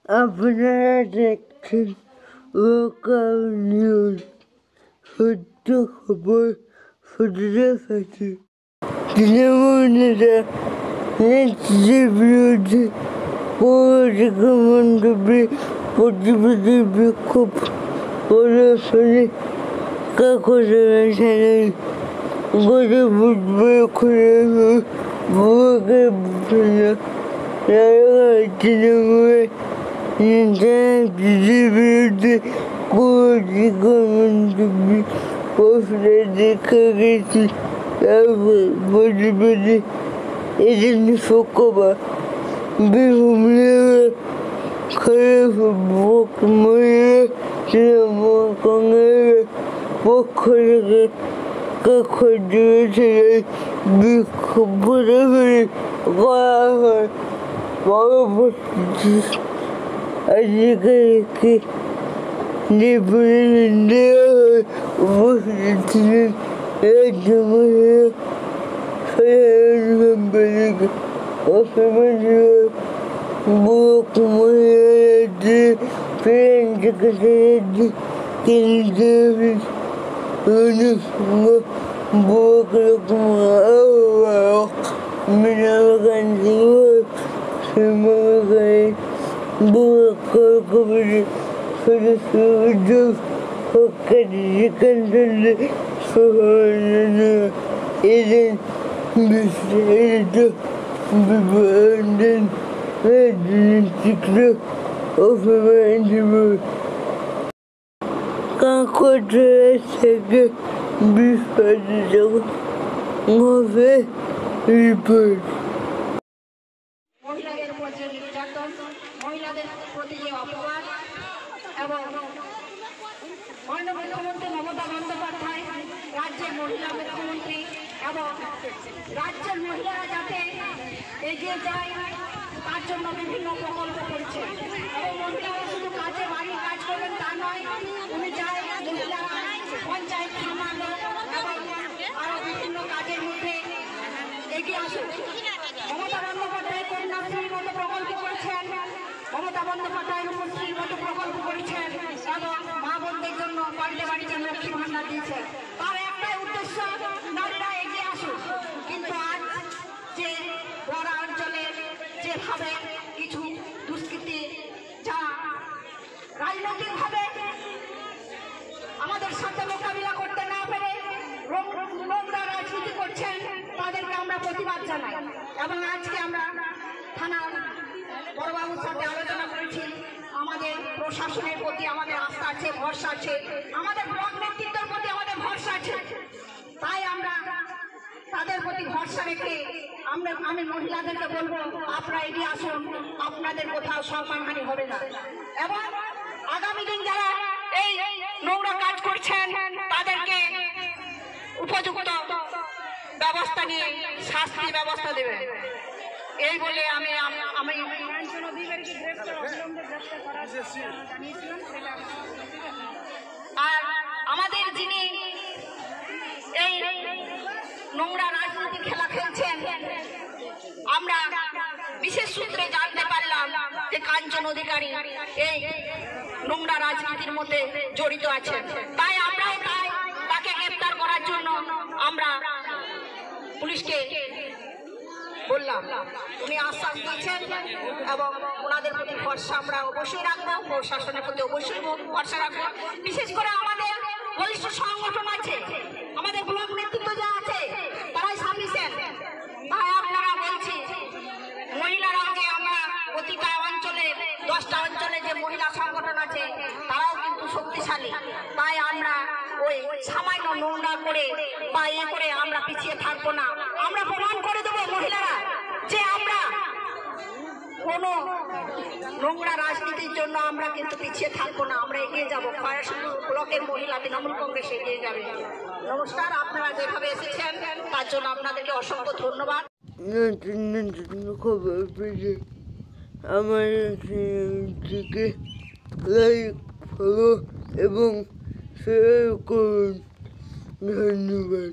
আপনারা দেখছেন local news, সত্য খবর ফটোগ্রাফি। তৃণমূল নেতা নেত্রীর বিরুদ্ধে পৌরসভা মণ্ডপে প্রতিবাদী বিক্ষোভ প্রদর্শনে কাকরাইল থানায় গত বুধবার খোলা তৃণমূলের নেতা নেত্রীর বিরুদ্ধে পৌরসভা মণ্ডপে পোস্টার দেখা গেছে। প্রতিবাদে এদিন শুক্রবার বীরভূমের খড়গপুর মহিলা তৃণমূল কংগ্রেসের পক্ষ থেকে কাকরাইল থানায় বিক্ষোভ প্রদর্শন করা হয়। পরবর্তীতে আধিকারিককে নির্দেশ দেওয়া হয়। উপস্থিত ছিলেন রাজ্য মহিলা সাধারণ সম্পাদক ব্লক মহিলা রাজ্যের প্রধান সেক্রেটারি কেন্দ্রীয় ব্লক আহ্বায়ক মৃণাল কান্তি ব্লক কমিটির সদস্য উদ্যোগ এদিন বিস্তারিত বিবরণ দেন রাজনীতিক কাকরাইল থেকে বিস্তারিত হবে রিপোর্ট। মহিলাদের উপর যে নির্যাতন, মহিলাদের প্রতি যে অপমান এবং মাননীয় মুখ্যমন্ত্রী মমতা বন্দ্যোপাধ্যায়, রাজ্যের মহিলা মুখ্যমন্ত্রী এবং রাজ্যের মহিলারা যাতে এগিয়ে যায় তার জন্য বিভিন্ন প্রকল্প করছে। এবং মহিলারা শুধু কাজে বাড়ির কাজ করবেন তা নয়, উনি চায় মহিলারা পঞ্চায়েত সামলানো এবং আরো বিভিন্ন কাজের মধ্যে এগিয়ে আসুন। মমতা বন্দ্যোপাধ্যায় কন্যাশ্রীর মতো প্রকল্প করেছেন, মমতা বন্দ্যোপাধ্যায় রূপশ্রীর মতো প্রকল্প করেছেন এবং মা বোনদের জন্য বাড়িতে বাড়িতে লক্ষ্মী ভান্ডার দিয়েছেন। তার একটাই উদ্দেশ্য, নারীরা এগিয়ে আসুন। কিন্তু আজ যে বড় অঞ্চলে যেভাবে কিছু দুষ্কৃতি যা রাজনৈতিকভাবে আমাদের সাথে মোকাবিলা করতে না পেরে নোংরা রাজনীতি করছেন, তাদেরকে আমরা প্রতিবাদ জানাই। এবং আজকে আমরা থানার বড়বাবুর সাথে আলোচনা করেছি। আমাদের প্রশাসনের প্রতি আমাদের আস্থা আছে, ভরসা আছে, আমাদের ব্লক নেতৃত্বের প্রতি আমাদের ভরসা আছে। তাই আমরা তাদের প্রতি ভরসা রেখে আমি মহিলাদেরকে বলবো, আপনারা এগিয়ে আসুন, আপনাদের কোথাও সম্মানহানি হবে না। এবং আগামী দিন যারা এই নোংরা কাজ করছেন তাদেরকে উপযুক্ত ব্যবস্থা নিয়ে শাস্তি ব্যবস্থা দেবে। এই বলে আমি আর আমাদের যিনি এই নোংরা রাজনীতি খেলা খেলছেন, আমরা বিশেষ সূত্রে জানতে পারলাম যে কাঞ্চন অধিকারী এই নোংরা রাজনীতির মধ্যে জড়িত আছেন। তাই আমরাও তাকে গ্রেফতার করার জন্য আমরা পুলিশকে বললাম। উনি আশ্বাস দিয়েছেন এবং ওনাদের প্রতি ভরসা আমরা অবশ্যই রাখবো, প্রশাসনের প্রতি অবশ্যই ভরসা রাখবো। বিশেষ করে আমাদের বলিষ্ঠ সংগঠন আছে, আমাদের ব্লক নেতৃত্ব যা আছে তারাই সাফিসিয়েন্ট। তাই আপনারা বলছি, মহিলারাও যে আমরা প্রতিটা অঞ্চলে 10টা অঞ্চলে যে মহিলা সংগঠন আছে তারাও কিন্তু শক্তিশালী। তাই আমরা ওই সামান্য নোংরা করে বা করে আমরা পিছিয়ে থাকবো না। আমরা প্রমাণ করে দেবো মহিলারা যে আমরা কোনো নোংরা রাজনীতির জন্য আমরা কিন্তু পিছিয়ে থাকবো না, আমরা এগিয়ে যাবো। খড়গপুর ব্লকের মহিলা তৃণমূল কংগ্রেস এগিয়ে যাবে। নমস্কার, আপনারা যেভাবে এসেছেন তার জন্য আপনাদেরকে অসংখ্য ধন্যবাদ। নতুন নতুন খবর পেতে আমার চ্যানেলটিকে লাইক, ফলো এবং শেয়ার করুন। ধন্যবাদ।